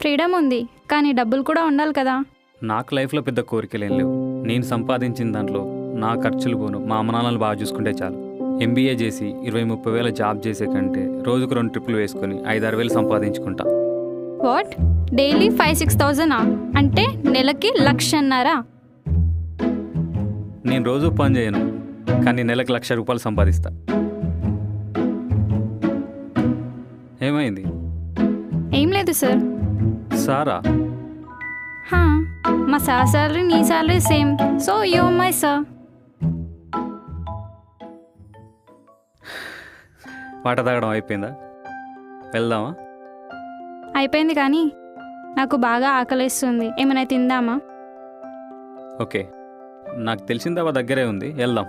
Freedom ఉంది, కానీ డబ్బులు కూడా ఉండాలి కదా. నాకు లైఫ్లో పెద్ద కోరికలేం లేవు. నేను సంపాదించిన దాంట్లో నా ఖర్చులు పోను, మా అమ్మ నాన్నలు బాగా చూసుకుంటే చాలు. ఎంబీఏ చేసి 20-30 వేల జాబ్ చేసే కంటే రోజుకు 2 ట్రిప్పులు వేసుకొని 5-6 వేలు సంపాదించుకుంటా. వాట్, డైలీ 5-6,000 అంటే నెలకి 1,00,000. నేను రోజు పని చేయను, కానీ నెలకు 1,00,000 రూపాయలు సంపాదిస్తా. ఏమైంది? ఏం లేదు సార్. సారా? హా, మా సార్ సాలరీ నీ salary same, so you my sir. వాట తాగడం అయిపోయిందా? వెళ్దామా? అయిపోయింది, కానీ నాకు బాగా ఆకలిస్తుంది. ఏమైనా తిందామా? ఓకే, నాకు తెలిసిన దగ్గరే ఉంది, వెళ్దాం.